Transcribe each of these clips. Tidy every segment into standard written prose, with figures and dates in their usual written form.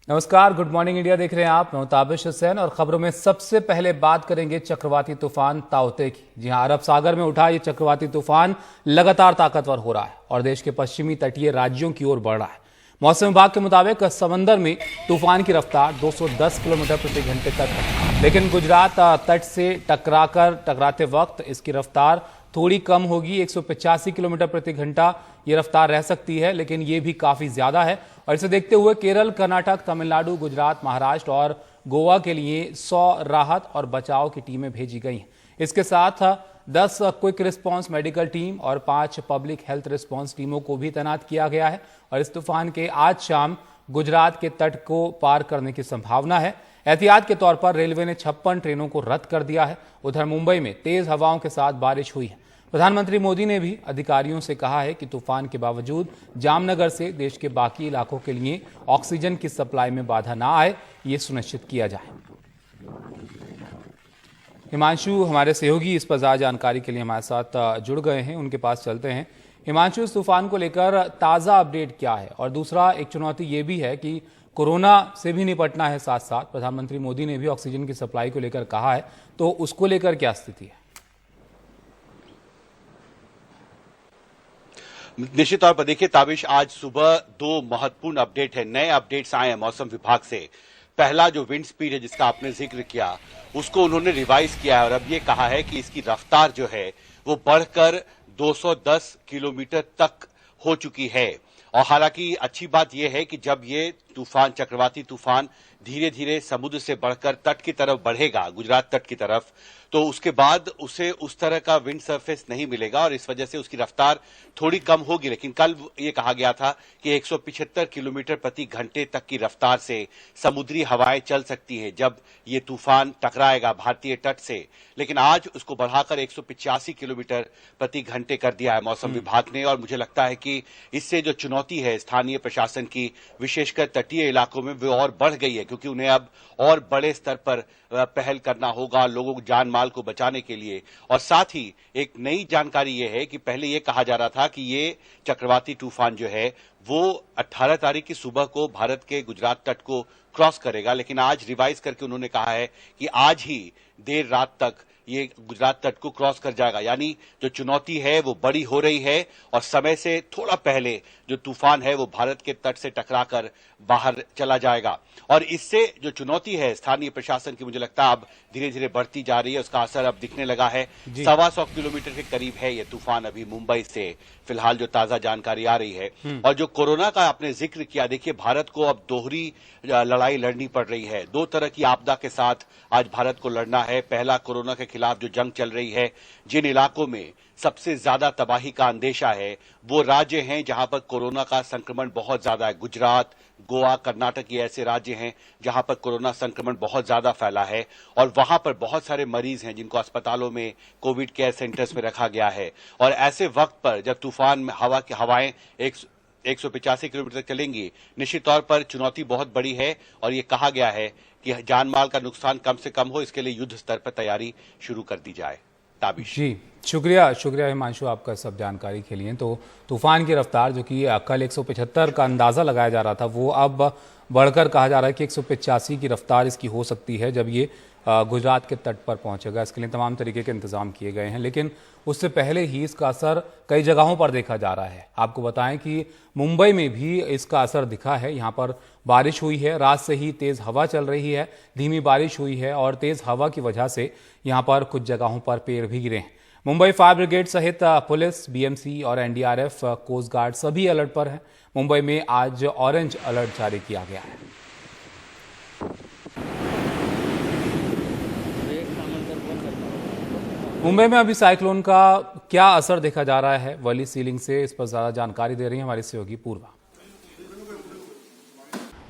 नमस्कार, good morning India देख रहे हैं आप। मैं ताबिश हुसैन और खबरों में सबसे पहले बात करेंगे चक्रवाती तूफान ताउते की। जी हां, अरब सागर में उठा ये चक्रवाती तूफान लगातार ताकतवर हो रहा है और देश के पश्चिमी तटीय राज्यों की ओर बढ़ रहा है। मौसम विभाग के मुताबिक समंदर में तूफान की रफ्तार 210 किलोमीटर प्रति घंटे तक है, लेकिन गुजरात तट से टकराते वक्त इसकी रफ्तार थोड़ी कम होगी। 185 किलोमीटर प्रति घंटा ये रफ्तार रह सकती है, लेकिन ये भी काफी ज्यादा है। और इसे देखते हुए केरल, कर्नाटक, तमिलनाडु, गुजरात, महाराष्ट्र और गोवा के लिए 100 राहत और बचाव की टीमें भेजी गई हैं। इसके साथ 10 क्विक रिस्पांस मेडिकल टीम और 5 पब्लिक हेल्थ रिस्पांस टीमों को भी तैनात किया गया है। और इस तूफान के आज शाम गुजरात के तट को पार करने की संभावना है। एहतियात के तौर पर रेलवे ने 56 ट्रेनों को रद्द कर दिया है। उधर मुंबई में तेज हवाओं के साथ बारिश हुई है। प्रधानमंत्री मोदी ने भी अधिकारियों से कहा है कि तूफान के बावजूद जामनगर से देश के बाकी इलाकों के लिए ऑक्सीजन की सप्लाई में बाधा ना आए, ये सुनिश्चित किया जाए। हिमांशु हमारे सहयोगी इस पर ज्यादा जानकारी के लिए हमारे साथ जुड़ गए हैं, उनके पास चलते हैं। हिमांशु, इस तूफान को लेकर ताजा अपडेट क्या है? और दूसरा, एक चुनौती ये भी है कि कोरोना से भी निपटना है, साथ साथ प्रधानमंत्री मोदी ने भी ऑक्सीजन की सप्लाई को लेकर कहा है, तो उसको लेकर क्या स्थिति है? निश्चित तौर पर देखिए ताबिश, आज सुबह 2 महत्वपूर्ण अपडेट है, नए अपडेट्स आए हैं मौसम विभाग से। पहला जो विंड स्पीड है जिसका आपने जिक्र किया, उसको उन्होंने रिवाइज किया है और अब ये कहा है कि इसकी रफ्तार जो है वो बढ़कर 210 किलोमीटर तक हो चुकी है। और हालांकि अच्छी बात यह है कि जब ये तूफान, चक्रवाती तूफान धीरे धीरे समुद्र से बढ़कर तट की तरफ बढ़ेगा, गुजरात तट की तरफ, तो उसके बाद उसे उस तरह का विंड सरफेस नहीं मिलेगा और इस वजह से उसकी रफ्तार थोड़ी कम होगी। लेकिन कल ये कहा गया था कि 175 किलोमीटर प्रति घंटे तक की रफ्तार से समुद्री हवाएं चल सकती है जब ये तूफान टकराएगा भारतीय तट से। लेकिन आज उसको बढ़ाकर 185 किलोमीटर प्रति घंटे कर दिया है मौसम विभाग ने। और मुझे लगता है कि इससे जो चुनौती है स्थानीय प्रशासन की, विशेषकर तटीय इलाकों में, वो और बढ़ गई है, क्योंकि उन्हें अब और बड़े स्तर पर पहल करना होगा लोगों को, जान माल को बचाने के लिए। और साथ ही एक नई जानकारी यह है कि पहले यह कहा जा रहा था कि ये चक्रवाती तूफान जो है वो 18 तारीख की सुबह को भारत के गुजरात तट को क्रॉस करेगा, लेकिन आज रिवाइज करके उन्होंने कहा है कि आज ही देर रात तक ये गुजरात तट को क्रॉस कर जाएगा। यानी जो चुनौती है वो बड़ी हो रही है और समय से थोड़ा पहले जो तूफान है वो भारत के तट से टकराकर बाहर चला जाएगा। और इससे जो चुनौती है स्थानीय प्रशासन की, मुझे लगता है अब धीरे धीरे बढ़ती जा रही है, उसका असर अब दिखने लगा है। 125 किलोमीटर के करीब है ये तूफान अभी मुंबई से, फिलहाल जो ताजा जानकारी आ रही है। और जो कोरोना का आपने जिक्र किया, देखिए भारत को अब दोहरी लड़ाई लड़नी पड़ रही है। 2 तरह की आपदा के साथ आज भारत को लड़ना है। पहला, कोरोना के खिलाफ जो जंग चल रही है, जिन इलाकों में सबसे ज्यादा तबाही का अंदेशा है वो राज्य हैं जहां पर कोरोना का संक्रमण बहुत ज्यादा है। गुजरात, गोवा, कर्नाटक, ये ऐसे राज्य हैं जहां पर कोरोना संक्रमण बहुत ज्यादा फैला है और वहां पर बहुत सारे मरीज हैं जिनको अस्पतालों में, कोविड केयर सेंटर्स में रखा गया है। और ऐसे वक्त पर जब तूफान में हवाएं 185 किलोमीटर तक चलेंगी, निश्चित तौर पर चुनौती बहुत बड़ी है। और ये कहा गया है कि जान माल का नुकसान कम से कम हो, इसके लिए युद्ध स्तर पर तैयारी शुरू कर दी जाए। ताबिश जी, शुक्रिया हिमांशु आपका सब जानकारी के लिए। तो तूफान की रफ्तार जो कि कल 175 का अंदाजा लगाया जा रहा था, वो अब बढ़कर कहा जा रहा है कि 185 की रफ्तार इसकी हो सकती है जब ये गुजरात के तट पर पहुंचेगा। इसके लिए तमाम तरीके के इंतजाम किए गए हैं, लेकिन उससे पहले ही इसका असर कई जगहों पर देखा जा रहा है। आपको बताएं कि मुंबई में भी इसका असर दिखा है। यहाँ पर बारिश हुई है, रात से ही तेज हवा चल रही है, धीमी बारिश हुई है और तेज हवा की वजह से यहाँ पर कुछ जगहों पर पेड़ भी गिरे हैं। मुंबई फायर ब्रिगेड सहित पुलिस, बीएमसी और एनडीआरएफ, कोस्ट गार्ड सभी अलर्ट पर है। मुंबई में आज ऑरेंज अलर्ट जारी किया गया है। मुंबई में अभी साइक्लोन का क्या असर देखा जा रहा है वली सीलिंग से, इस पर ज्यादा जानकारी दे रही है हमारी सहयोगी पूर्वा।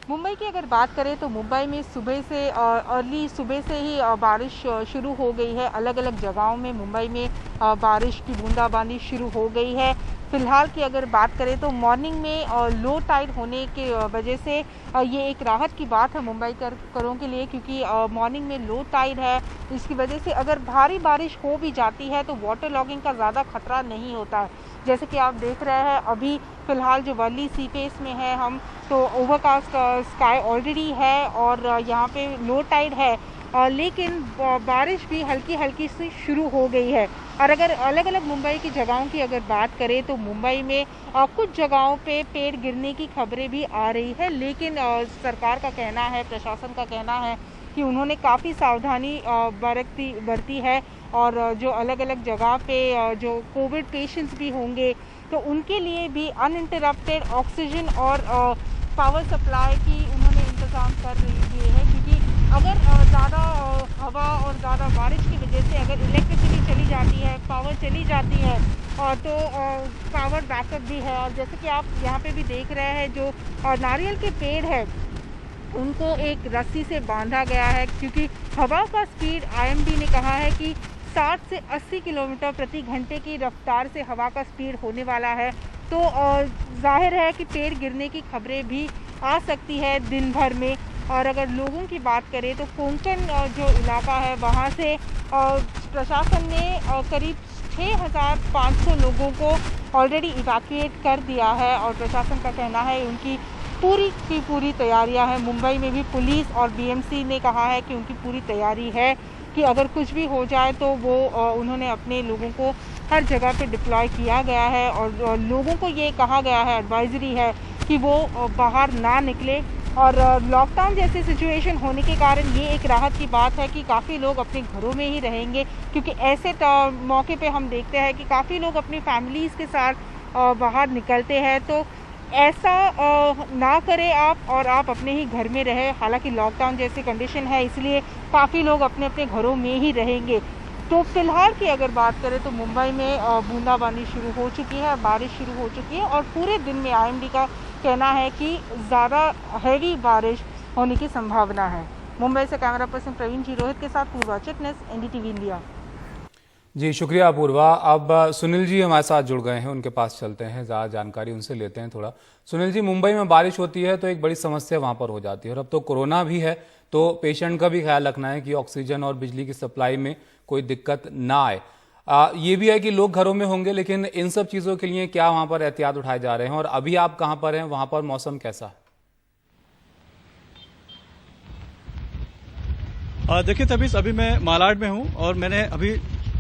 मुंबई की अगर बात करें तो मुंबई में सुबह से अर्ली सुबह से ही बारिश शुरू हो गई है। अलग अलग जगहों में मुंबई में बारिश की बूंदाबांदी शुरू हो गई है। फिलहाल की अगर बात करें तो मॉर्निंग में लो टाइड होने के वजह से ये एक राहत की बात है मुंबई करों के लिए, क्योंकि मॉर्निंग में लो टाइड है। इसकी वजह से अगर भारी बारिश हो भी जाती है तो वाटर लॉगिंग का ज़्यादा खतरा नहीं होता है। जैसे कि आप देख रहे हैं अभी फिलहाल जो वर्ली सी फेस में है हम, तो ओवरकास्ट स्काई ऑलरेडी है और यहाँ पे लो टाइड है, लेकिन बारिश भी हल्की हल्की सी शुरू हो गई है। और अगर अलग अलग मुंबई की जगहों की अगर बात करें तो मुंबई में कुछ जगहों पे पेड़ गिरने की खबरें भी आ रही है, लेकिन सरकार का कहना है, प्रशासन का कहना है कि उन्होंने काफ़ी सावधानी बरती है और जो अलग अलग जगह पे जो कोविड पेशेंट्स भी होंगे तो उनके लिए भी अनइंटरप्टेड ऑक्सीजन और पावर सप्लाई की उन्होंने इंतज़ाम कर दिए हैं, क्योंकि अगर ज़्यादा हवा और ज़्यादा बारिश की वजह से अगर इलेक्ट्रिसिटी चली जाती है, पावर चली जाती है तो पावर बैकअप भी है। और जैसे कि आप यहाँ पे भी देख रहे हैं, जो नारियल के पेड़ है उनको एक रस्सी से बांधा गया है, क्योंकि हवा का स्पीड IMD ने कहा है कि 60 से 80 किलोमीटर प्रति घंटे की रफ्तार से हवा का स्पीड होने वाला है। तो जाहिर है कि पेड़ गिरने की खबरें भी आ सकती है दिन भर में। और अगर लोगों की बात करें तो कोंकण जो इलाका है वहाँ से प्रशासन ने करीब 6,500 लोगों को ऑलरेडी इवैक्यूएट कर दिया है और प्रशासन का कहना है उनकी पूरी की पूरी तैयारियां हैं। मुंबई में भी पुलिस और BMC ने कहा है कि उनकी पूरी तैयारी है कि अगर कुछ भी हो जाए तो वो उन्होंने अपने लोगों को हर जगह पे डिप्लॉय किया गया है और लोगों को ये कहा गया है, एडवाइजरी है कि वो बाहर ना निकले। और लॉकडाउन जैसी सिचुएशन होने के कारण ये एक राहत की बात है कि काफ़ी लोग अपने घरों में ही रहेंगे, क्योंकि ऐसे मौके पे हम देखते हैं कि काफ़ी लोग अपनी फैमिलीज़ के साथ बाहर निकलते हैं। तो ऐसा ना करें आप और आप अपने ही घर में रहें। हालांकि लॉकडाउन जैसी कंडीशन है, इसलिए काफ़ी लोग अपने अपने घरों में ही रहेंगे। तो फिलहाल की अगर बात करें तो मुंबई में बूंदाबांदी शुरू हो चुकी है, बारिश शुरू हो चुकी है और पूरे दिन में IMD का कहना है कि ज़्यादा हैवी बारिश होने की संभावना है। मुंबई से कैमरा पर्सन प्रवीण जी रोहित के साथ पूर्वा चिटनेस, NDTV इंडिया। जी शुक्रिया अपूर्वा। अब सुनील जी हमारे साथ जुड़ गए हैं, उनके पास चलते हैं, ज़्यादा जानकारी उनसे लेते हैं थोड़ा। सुनील जी, मुंबई में बारिश होती है तो एक बड़ी समस्या वहाँ पर हो जाती है और अब तो कोरोना भी है, तो पेशेंट का भी ख्याल रखना है कि ऑक्सीजन और बिजली की सप्लाई में कोई दिक्कत ना आए। ये भी है कि लोग घरों में होंगे, लेकिन इन सब चीज़ों के लिए क्या वहाँ पर एहतियात उठाए जा रहे हैं? और अभी आप कहाँ पर हैं, वहाँ पर मौसम कैसा है? देखिए तबीस, अभी मैं मालाड में हूँ और मैंने अभी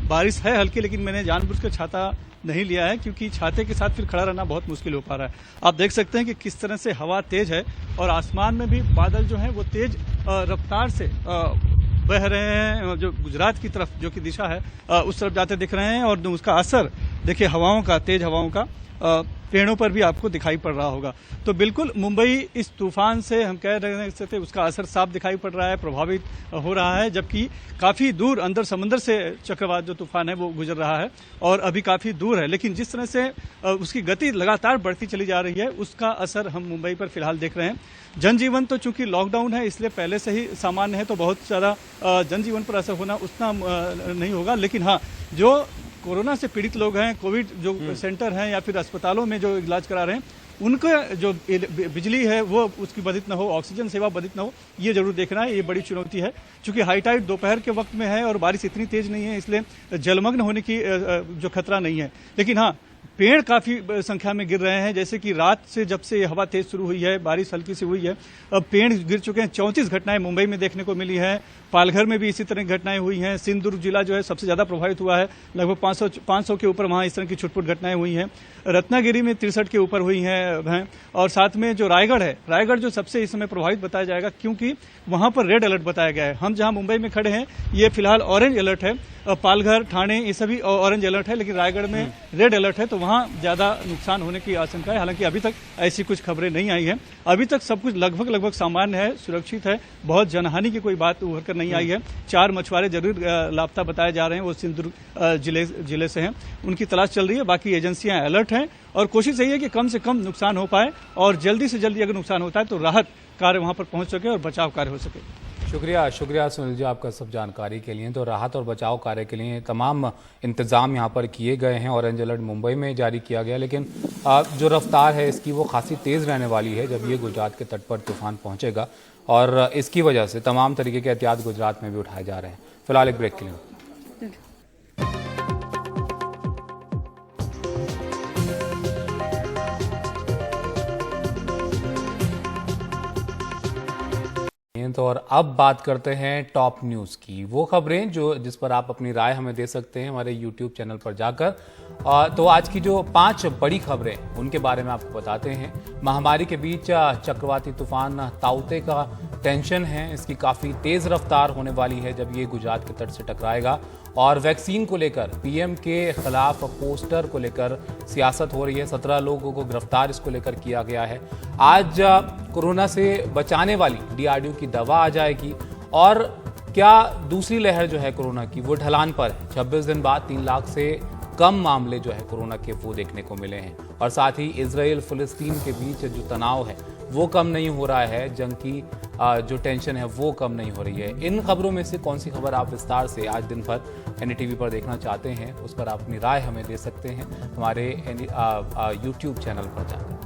बारिश है हल्की, लेकिन मैंने जानबूझकर छाता नहीं लिया है क्योंकि छाते के साथ फिर खड़ा रहना बहुत मुश्किल हो पा रहा है। आप देख सकते हैं कि किस तरह से हवा तेज है और आसमान में भी बादल जो है वो तेज रफ्तार से बह रहे हैं, जो गुजरात की तरफ जो कि दिशा है उस तरफ जाते दिख रहे हैं। और उसका असर देखिए हवाओं का, तेज हवाओं का पेड़ों पर भी आपको दिखाई पड़ रहा होगा। तो बिल्कुल मुंबई इस तूफान से हम कह रहे थे उसका असर साफ दिखाई पड़ रहा है, प्रभावित हो रहा है, जबकि काफी दूर अंदर समंदर से चक्रवात जो तूफान है वो गुजर रहा है और अभी काफी दूर है, लेकिन जिस तरह से उसकी गति लगातार बढ़ती चली जा रही है उसका असर हम मुंबई पर फिलहाल देख रहे हैं। जनजीवन तो चूंकि लॉकडाउन है इसलिए पहले से ही सामान्य है, तो बहुत ज्यादा जनजीवन पर असर होना उतना नहीं होगा। लेकिन हाँ, जो कोरोना से पीड़ित लोग हैं, कोविड जो सेंटर हैं या फिर अस्पतालों में जो इलाज करा रहे हैं, उनका जो बिजली है वो उसकी बाधित न हो, ऑक्सीजन सेवा बाधित न हो, ये जरूर देखना है। ये बड़ी चुनौती है क्योंकि हाई टाइड दोपहर के वक्त में है और बारिश इतनी तेज नहीं है, इसलिए जलमग्न होने की जो खतरा नहीं है। लेकिन हाँ, पेड़ काफी संख्या में गिर रहे हैं, जैसे कि रात से जब से हवा तेज शुरू हुई है, बारिश हल्की सी हुई है, अब पेड़ गिर चुके हैं। 34 घटनाएं मुंबई में देखने को मिली है, पालघर में भी इसी तरह की घटनाएं हुई हैं। सिंधुदुर्ग जिला जो है सबसे ज्यादा प्रभावित हुआ है, लगभग 500 के ऊपर वहां इस तरह की छुटपुट घटनाएं हुई हैं। रत्नागिरी में 63 के ऊपर हुई हैं और साथ में जो रायगढ़ है, रायगढ़ जो सबसे इस समय प्रभावित बताया जाएगा क्योंकि वहां पर रेड अलर्ट बताया गया है। हम जहां मुंबई में खड़े हैं ये फिलहाल ऑरेंज अलर्ट है, पालघर, ठाणे ये सभी ऑरेंज अलर्ट है, लेकिन रायगढ़ में रेड अलर्ट है, तो वहां ज्यादा नुकसान होने की आशंका है। हालांकि अभी तक ऐसी कुछ खबरें नहीं आई है, अभी तक सब कुछ लगभग सामान्य है, सुरक्षित है, बहुत जनहानि की कोई बात उभर कर नहीं आई है। 4 मछुआरे जरूर लापता बताए जा रहे हैं, वो सिंधुदुर्ग जिले से हैं, उनकी तलाश चल रही है। बाकी एजेंसियां अलर्ट हैं और कोशिश यही है कि कम से कम नुकसान हो पाए और जल्दी से जल्दी अगर नुकसान होता है तो राहत कार्य वहां पर पहुंच सके और बचाव कार्य हो सके। शुक्रिया सुनील जी आपका सब जानकारी के लिए। तो राहत और बचाव कार्य के लिए तमाम इंतजाम यहाँ पर किए गए हैं। ऑरेंज अलर्ट मुंबई में जारी किया गया, लेकिन जो रफ्तार है इसकी वो खासी तेज़ रहने वाली है जब ये गुजरात के तट पर तूफान पहुंचेगा और इसकी वजह से तमाम तरीके के एहतियात गुजरात में भी उठाए जा रहे हैं। फिलहाल एक ब्रेक के लिए। तो और अब बात करते हैं टॉप न्यूज़ की, वो खबरें जिस पर आप अपनी राय हमें दे सकते हैं हमारे यूट्यूब चैनल पर जाकर। तो आज की जो 5 बड़ी खबरें उनके बारे में आपको बताते हैं। महामारी के बीच चक्रवाती तूफान ताउते का टेंशन है, इसकी काफ़ी तेज़ रफ्तार होने वाली है जब ये गुजरात के तट से टकराएगा। और वैक्सीन को लेकर पीएम के खिलाफ पोस्टर को लेकर सियासत हो रही है। 17 लोगों को गिरफ्तार इसको लेकर किया गया है। आज कोरोना से बचाने वाली डीआरडीओ की दवा आ जाएगी और क्या दूसरी लहर जो है कोरोना की वो ढलान पर है। 26 दिन बाद 3 लाख से कम मामले जो है कोरोना के वो देखने को मिले हैं। और साथ ही इजराइल फिलिस्तीन के बीच जो तनाव है वो कम नहीं हो रहा है, जंग की जो टेंशन है वो कम नहीं हो रही है। इन खबरों में से कौन सी खबर आप विस्तार से आज दिन भर एनडीटीवी पर देखना चाहते हैं, उस पर आप अपनी राय हमें दे सकते हैं हमारे यूट्यूब चैनल पर जाकर।